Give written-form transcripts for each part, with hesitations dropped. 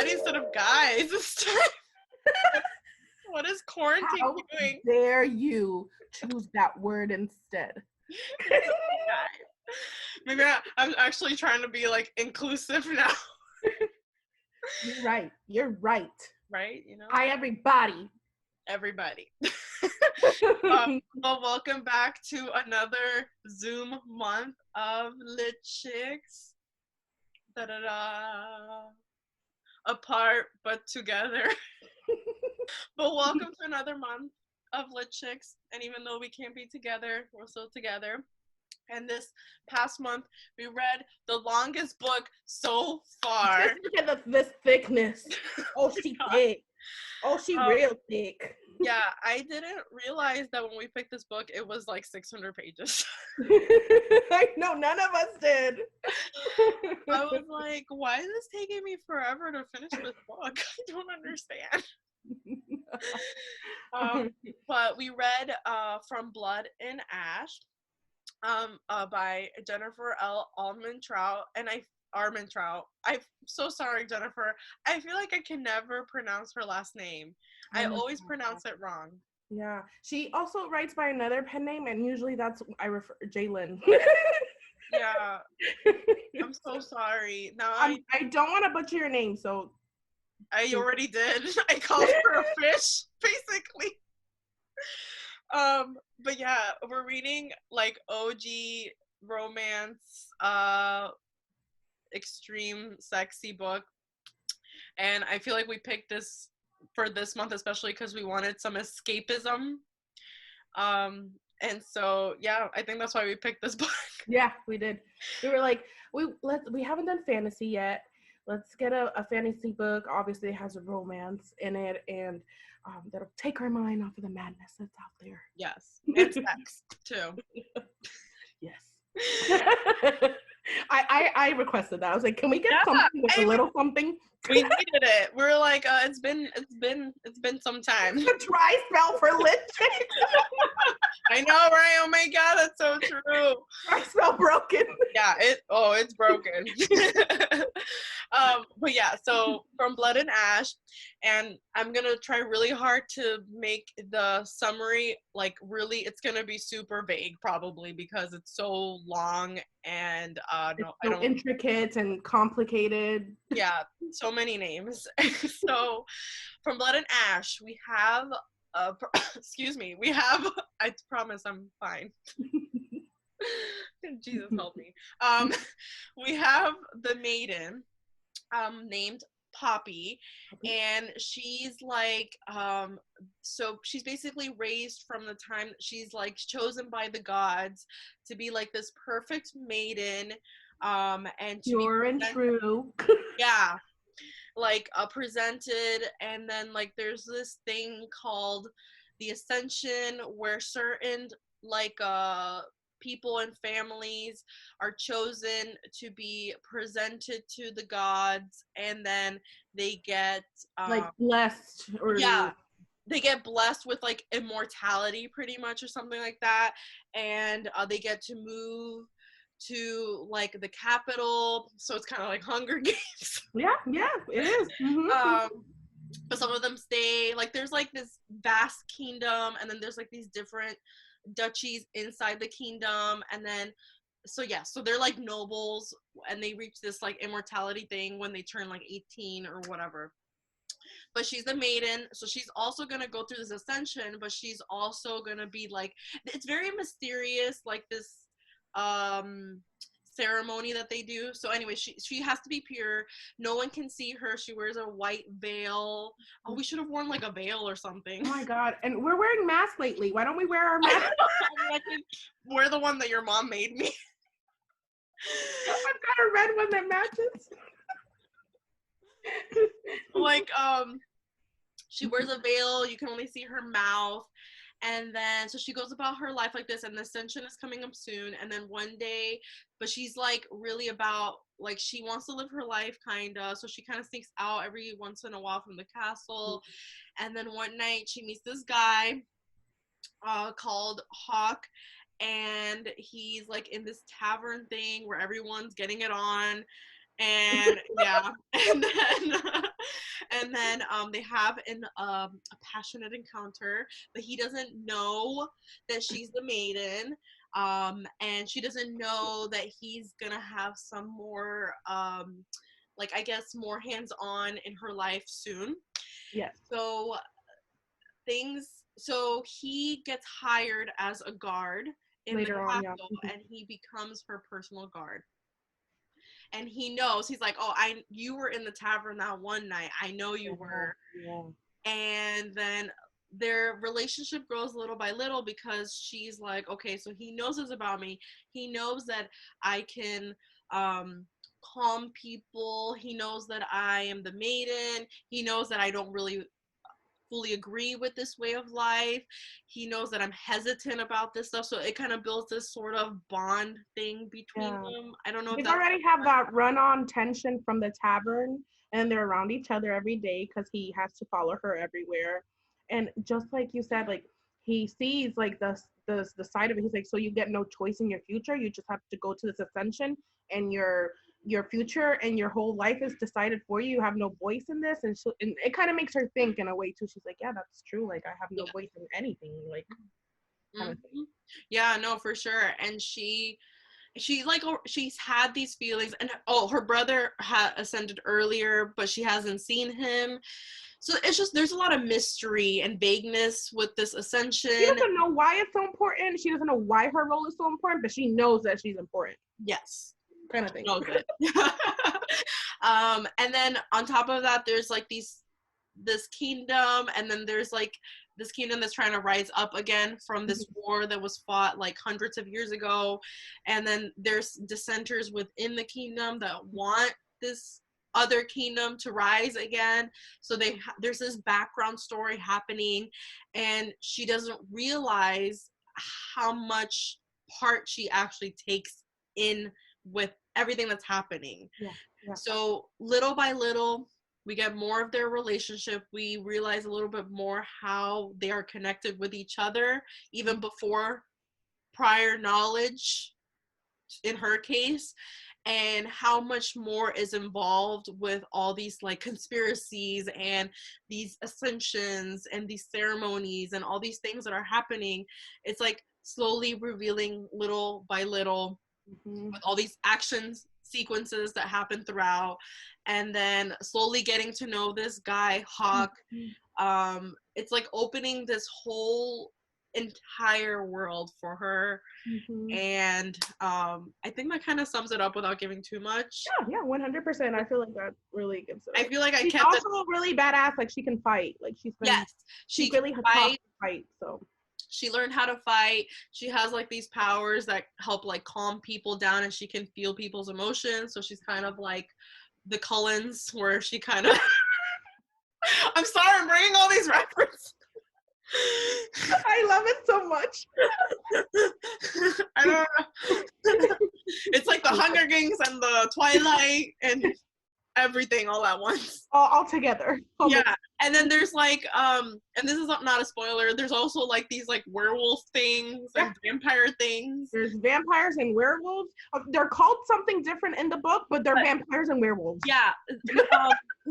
everybody instead of guys this time. What is quarantine How doing? dare you choose that word instead? Maybe I'm actually trying to be like inclusive now. You're right. You're right. Right? You know? Hi, everybody. Everybody. Well, welcome back to another Zoom month of Lit Chicks. Da-da-da. Apart but together. But welcome to another month of Lit Chicks. And even though we can't be together, we're still together. And this past month, we read the longest book so far. Just look at this thickness. Oh, she thick. Oh, she real thick. Yeah, I didn't realize that when we picked this book, it was like 600 pages. I know, none of us did. I was like, why is this taking me forever to finish this book? I don't understand. But we read From Blood and Ash by Jennifer L. Armentrout, and Armentrout. I'm so sorry, Jennifer. I feel like I can never pronounce her last name. I always pronounce it wrong. Yeah. She also writes by another pen name, and usually that's I refer Jalen. Yeah. I'm so sorry. Now I don't want to butcher your name, so I already did. I called her a fish, basically. But yeah, we're reading like OG romance, extreme sexy book, and I feel like we picked this for this month especially because we wanted some escapism. And so yeah, I think that's why we picked this book. Yeah, we did. We were like, we haven't done fantasy yet. Let's get a fantasy book. Obviously, it has a romance in it, and that'll take our mind off of the madness that's out there. Yes, and sex too. Yes. I requested that. I was like, can we get something with a little something? We needed it. We're like, it's been some time. It's a dry spell for Lit Chicks. I know, right? Oh my god, that's so true. Dry spell broken. Yeah, it's broken. But yeah, so From Blood and Ash, and I'm gonna try really hard to make the summary like really. It's gonna be super vague probably because it's so long and I don't intricate and complicated. Yeah, so many names. So From Blood and Ash, we have excuse me, I promise I'm fine. Jesus help me. We have the maiden named Poppy, and she's like so she's basically raised from the time she's like chosen by the gods to be like this perfect maiden, and pure and true. Yeah, like presented, and then like there's this thing called the Ascension where certain like people and families are chosen to be presented to the gods, and then they get like blessed, or they get blessed with like immortality pretty much or something like that, and they get to move to like the capital, so it's kind of like Hunger Games. Yeah, it is. Mm-hmm. But some of them stay, like there's like this vast kingdom, and then there's like these different duchies inside the kingdom, and then so they're like nobles, and they reach this like immortality thing when they turn like 18 or whatever. But she's the maiden, so she's also gonna go through this ascension, but she's also gonna be like, it's very mysterious, like this ceremony that they do. So anyway, she has to be pure. No one can see her. She wears a white veil. Oh, we should have worn like a veil or something. Oh my god. And we're wearing masks lately. Why don't we wear our masks? Wear the one that your mom made me. I've got a red one that matches. Like she wears a veil. You can only see her mouth. And then, so she goes about her life like this, and the Ascension is coming up soon. And then one day, but she's like really about, like, she wants to live her life, kind of. So she kind of sneaks out every once in a while from the castle. And then one night, she meets this guy called Hawk. And he's like in this tavern thing where everyone's getting it on. And yeah, and then they have a passionate encounter, but he doesn't know that she's the maiden, and she doesn't know that he's gonna have some more like, I guess, more hands-on in her life soon. Yes. So he gets hired as a guard in Later the on, yeah. castle, and he becomes her personal guard. And he knows, he's like, oh, you were in the tavern that one night, I know you were. Yeah. And then their relationship grows little by little, because she's like, okay, so he knows this about me, he knows that I can calm people, he knows that I am the maiden, he knows that I don't really fully agree with this way of life, he knows that I'm hesitant about this stuff, so it kind of builds this sort of bond thing between them. I don't know if They that's already have that run-on tension from the tavern, and they're around each other every day because he has to follow her everywhere. And just like you said, like, he sees like the side of it. He's like, so you get no choice in your future. You just have to go to this ascension, and your future and your whole life is decided for you. You have no voice in this. And it kind of makes her think in a way too. She's like, yeah, that's true. Like, I have no voice in anything. Like, kind of thing. Yeah, no, for sure. And she's had these feelings, and her brother had ascended earlier, but she hasn't seen him. So it's just, there's a lot of mystery and vagueness with this ascension. She doesn't know why it's so important. She doesn't know why her role is so important, but she knows that she's important. Yes. Kind of thing. Knows it. And then on top of that, there's like this kingdom, and then there's like this kingdom that's trying to rise up again from this war that was fought like hundreds of years ago. And then there's dissenters within the kingdom that want this other kingdom to rise again. So there's this background story happening, and she doesn't realize how much part she actually takes in with everything that's happening. Yeah. So little by little, we get more of their relationship. We realize a little bit more how they are connected with each other, even before prior knowledge, in her case, and how much more is involved with all these like conspiracies and these ascensions and these ceremonies and all these things that are happening. It's like slowly revealing little by little, with all these actions sequences that happen throughout, and then slowly getting to know this guy Hawk. It's like opening this whole entire world for her. And I think that kind of sums it up without giving too much. Yeah, 100%. I feel like that really gives it. I feel like she's kept also really badass. Like, she can fight. Like, she really can fight. So she learned how to fight. She has like these powers that help like calm people down, and she can feel people's emotions. So she's kind of like the Cullens, where she kind of I'm sorry, I'm bringing all these references. I love it so much. I don't know. It's like the Hunger Games and the Twilight and everything all at once. All together. Yeah. And then there's like, and this is not a spoiler, there's also like these like werewolf things and vampire things. There's vampires and werewolves. They're called something different in the book, but they're vampires and werewolves. Yeah.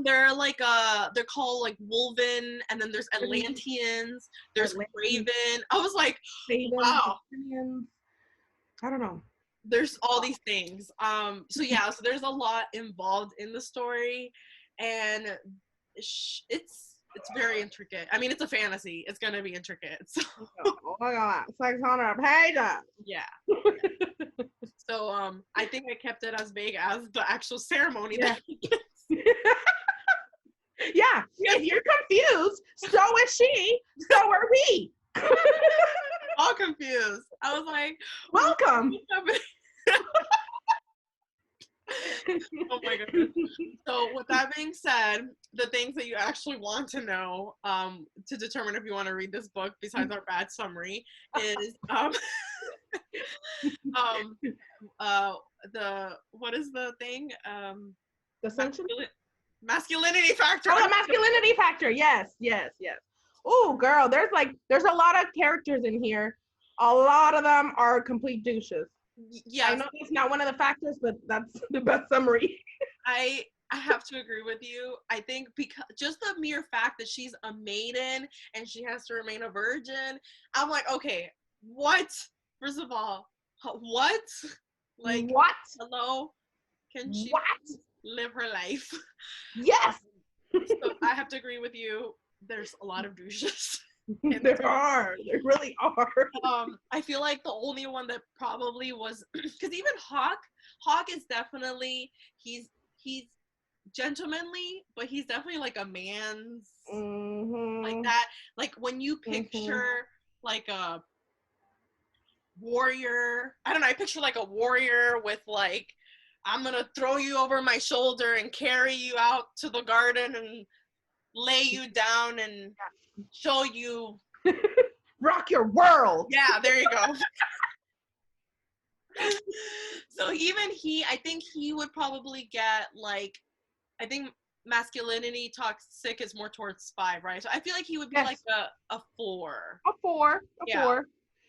They're like, they're called like Wolven, and then there's Atlanteans, there's Raven. I was like, wow. I don't know. There's all these things. So yeah, so there's a lot involved in the story, and it's very intricate. I mean, it's a fantasy. It's gonna be intricate. So. Oh my god, sex on a page. Yeah. So I think I kept it as vague as the actual ceremony. Yeah. Yeah. If you're confused, so is she. So are we. All confused. I was like, welcome. Oh my goodness. So with that being said, the things that you actually want to know to determine if you want to read this book, besides our bad summary, is what is the thing? The ascension? Masculinity factor. Oh, the masculinity factor. Yes. Oh, girl, there's a lot of characters in here. A lot of them are complete douches. Yeah, I know it's not one of the factors, but that's the best summary. I have to agree with you. I think because just the mere fact that she's a maiden and she has to remain a virgin, I'm like, okay, what? First of all, what? Like, What? hello? Can she What? live her life? Yes. So I have to agree with you. There's a lot of douches. There are. There really are. I feel like the only one that probably was, because even Hawk is definitely he's gentlemanly, but he's definitely like a man's like that. Like when you picture like a warrior, I don't know. I picture like a warrior with like, I'm gonna throw you over my shoulder and carry you out to the garden and lay you down and show you. Rock your world. Yeah, there you go. So even I think he would probably get like, I think masculinity toxic is more towards 5, right? So I feel like he would be like a 4. A 4.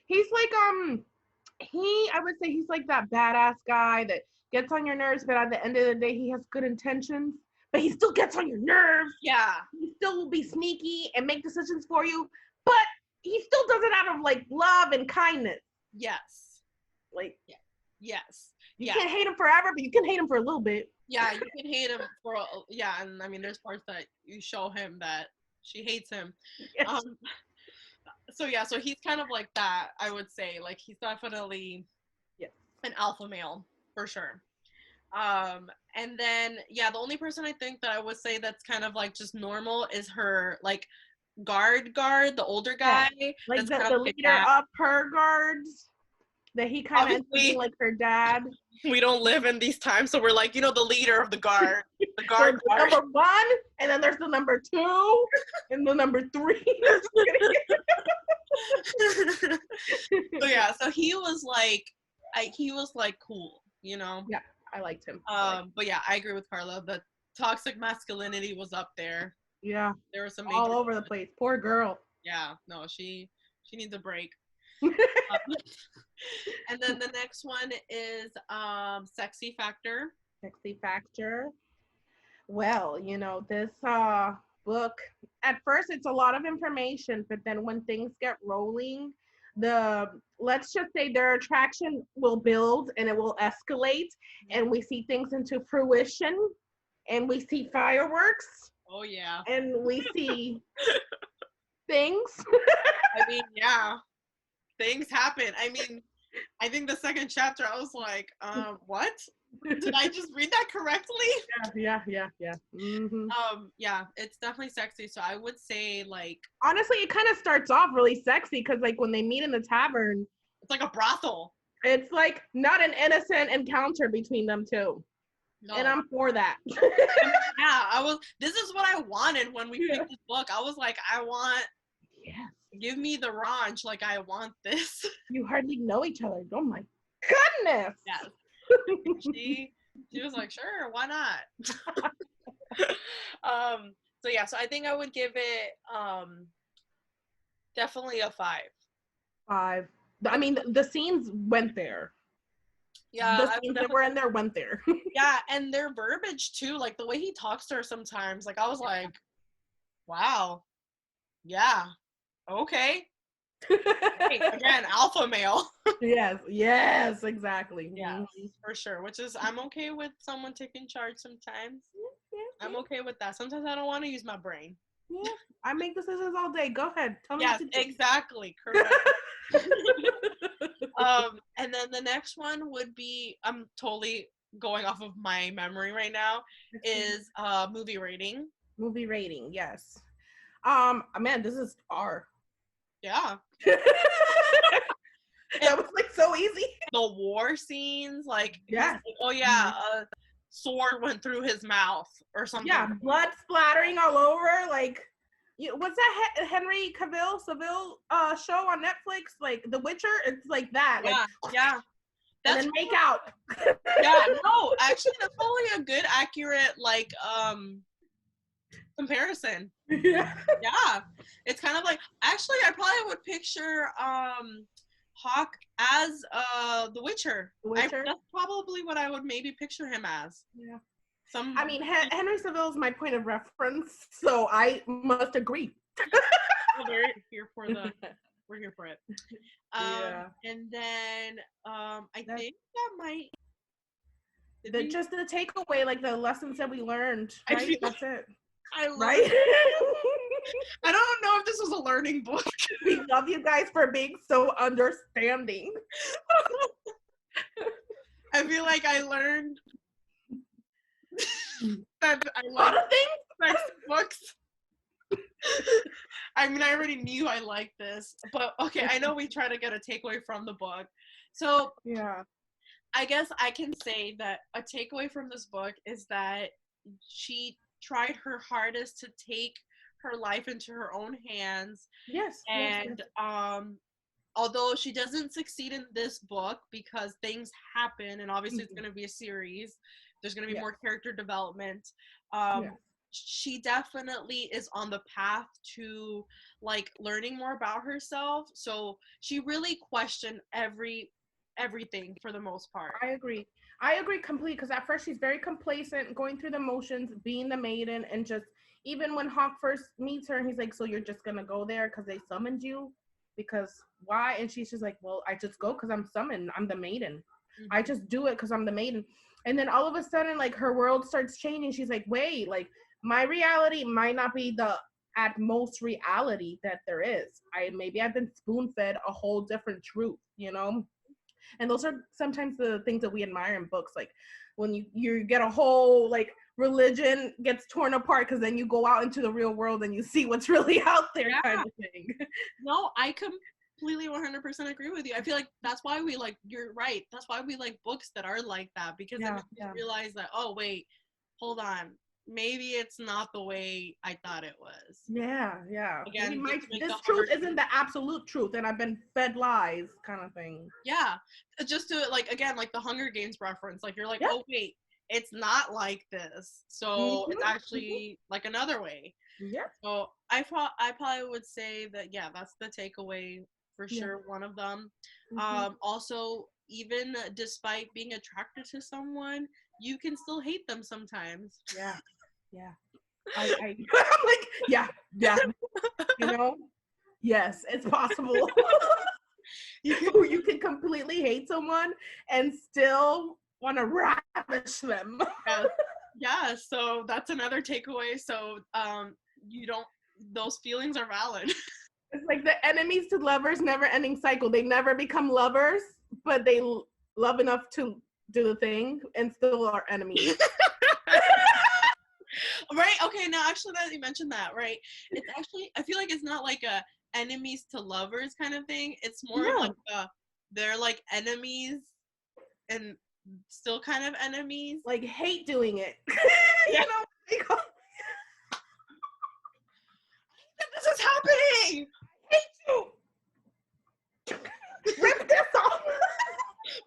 He's like I would say he's like that badass guy that gets on your nerves, but at the end of the day he has good intentions, but he still gets on your nerves. Yeah. He still will be sneaky and make decisions for you, but he still does it out of like love and kindness. Yes. Like, yes. You can't hate him forever, but you can hate him for a little bit. Yeah, you can hate him for and I mean there's parts that you show him that she hates him. Yes. So he's kind of like that, I would say. Like he's definitely an alpha male for sure. And then the only person I think that I would say that's kind of like just normal is her like guard, the older guy. Like the leader of her guards. That he kind of is like her dad. We don't live in these times, so we're like, the leader of the guard. The guard. So number 1, and then there's the number 2, and the number 3. So he was like cool, Yeah, I liked him. But yeah, I agree with Carla. The toxic masculinity was up there. Yeah. There was some all over the place. Poor girl. Yeah, no, she needs a break. And then the next one is sexy factor. Sexy factor. Well, this book, at first it's a lot of information, but then when things get rolling, let's just say their attraction will build and it will escalate, and we see things into fruition, and we see fireworks. Oh yeah. And we see things. I mean, yeah. Things happen. I mean, I think the second chapter, I was like, what? Did I just read that correctly? Yeah. Mm-hmm. Yeah, it's definitely sexy. So I would say, like, honestly, it kind of starts off really sexy because, like, when they meet in the tavern, it's like a brothel. It's like not an innocent encounter between them two. No. And I'm for that. Yeah, this is what I wanted when we picked this book. I was like, give me the raunch, like I want this. You hardly know each other. Oh my goodness. Yes. She was like, sure, why not? So I think I would give it definitely a 5. 5. I mean, the scenes went there. Yeah, the scenes that were in there went there. Yeah, and their verbiage too, like the way he talks to her sometimes, like I was like, wow, yeah, okay. Hey, again, alpha male. Yes, exactly. Yeah, for sure. Which is, I'm okay with someone taking charge sometimes. I'm okay with that. Sometimes I don't want to use my brain. Yeah, I make decisions all day. Go ahead. Tell me. Yes, exactly. Correct. And then the next one would be, I'm totally going off of my memory right now, is movie rating. Movie rating, yes. Man, this is R. Yeah. That was like so easy. The war scenes, like, yeah. Like, oh yeah, sword went through his mouth or something. Yeah, blood splattering all over. Like, what's that Henry Cavill show on Netflix? Like The Witcher. It's like that. Yeah, like, yeah. And then make out. Yeah, no, actually, that's probably a good, accurate, like, comparison. Yeah. It's kind of like, actually, I probably would picture Hawk as The Witcher. The Witcher? That's probably what I would maybe picture him as. Yeah. I mean, Henry Saville is my point of reference, so I must agree. We're here for it. Yeah. And then I think that might Just the takeaway, like the lessons that we learned, right? That's it. Right? I don't know if this was a learning book. We love you guys for being so understanding. I feel like I learned that I like sex books. I mean, I already knew I liked this, but okay, I know we try to get a takeaway from the book. So yeah, I guess I can say that a takeaway from this book is that she tried her hardest to take her life into her own hands. Yes. And although she doesn't succeed in this book because things happen, and obviously it's going to be a series, there's going to be more character development. She definitely is on the path to like learning more about herself. So she really questioned everything for the most part. I agree completely, because at first she's very complacent, going through the motions, being the maiden, and just even when Hawk first meets her, he's like, so you're just gonna go there because they summoned you? Because why? And she's just like, well, I just go because I'm summoned. I'm the maiden. I just do it because I'm the maiden. And then all of a sudden, like, her world starts changing. She's like, wait, like, my reality might not be the at most reality that there is. Maybe I've been spoon-fed a whole different truth, you know? And those are sometimes the things that we admire in books, like when you get a whole like religion gets torn apart because then you go out into the real world and you see what's really out there, kind of thing. No, I completely 100% agree with you. I feel like that's why we like, you're right, that's why we like books that are like that, because then you realize that, oh wait, hold on, maybe it's not the way I thought it was. Yeah. Again, this truth isn't the absolute truth, and I've been fed lies, kind of thing. Yeah, just to like, again, like the Hunger Games reference, like you're like, oh wait, it's not like this, so it's actually like another way. Yeah. So I probably would say that that's the takeaway for sure. One of them. Also, even despite being attracted to someone, you can still hate them sometimes. Yeah. I'm like, yeah. You know, yes, it's possible. You can completely hate someone and still want to ravish them. Yeah. So that's another takeaway. So those feelings are valid. It's like the enemies to lovers never ending cycle. They never become lovers, but they love enough to do the thing and still are enemies. Right? Okay, now actually that you mentioned that, right? It's actually, I feel like it's not like a enemies to lovers kind of thing. It's more of like they're like enemies and still kind of enemies. Like hate doing it. You know? This is happening! I hate you! Rip this off!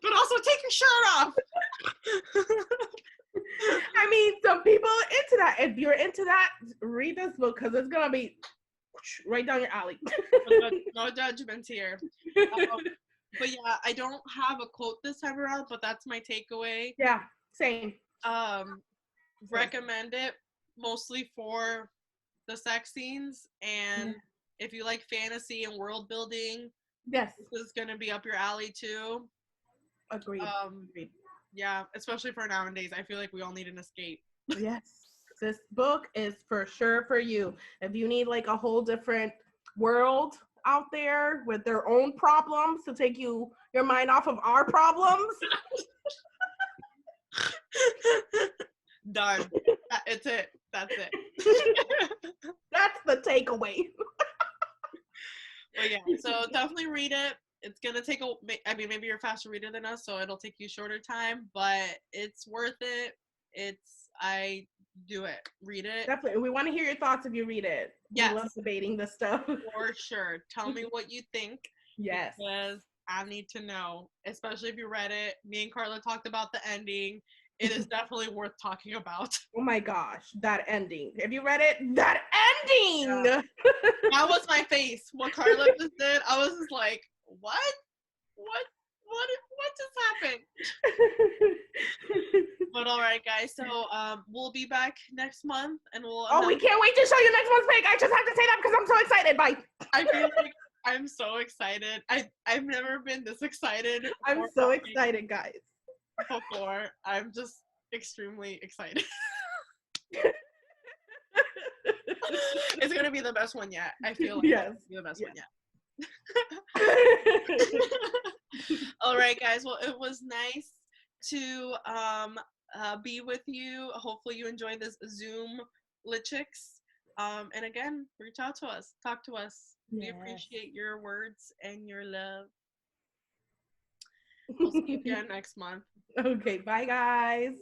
But also take your shirt off! I mean, some people are into that. If you're into that, read this book because it's gonna be right down your alley. No judgments here. But yeah, I don't have a quote this time around, but that's my takeaway. Yeah, same. Recommend it mostly for the sex scenes, and if you like fantasy and world building, yes, this is gonna be up your alley too. Agreed. Yeah, especially for nowadays. I feel like we all need an escape. Yes, this book is for sure for you. If you need like a whole different world out there with their own problems to take your mind off of our problems. Done. It's it. That's it. That's the takeaway. But yeah, so definitely read it. It's gonna take maybe you're a faster reader than us, so it'll take you a shorter time, but it's worth it. Do it. Read it. Definitely. We want to hear your thoughts if you read it. Yes. We love debating this stuff. For sure. Tell me what you think. Yes. Because I need to know, especially if you read it. Me and Carla talked about the ending. It is definitely worth talking about. Oh my gosh, that ending. Have you read it? That ending! Yeah. That was my face. What Carla just did, I was just like, what? What just happened? But all right, guys. So we'll be back next month, and we'll. Oh, we can't wait to show you next month's pic. I just have to say that because I'm so excited. Bye. I feel like I'm so excited. I've never been this excited. I'm so excited, guys. Before, I'm just extremely excited. It's gonna be the best one yet. I feel like Yes. it's gonna be the best one yet. All right, guys. Well, it was nice to be with you. Hopefully, you enjoyed this Zoom Lichicks. And again, reach out to us. Talk to us. We appreciate your words and your love. We'll see you again next month. Okay, bye, guys.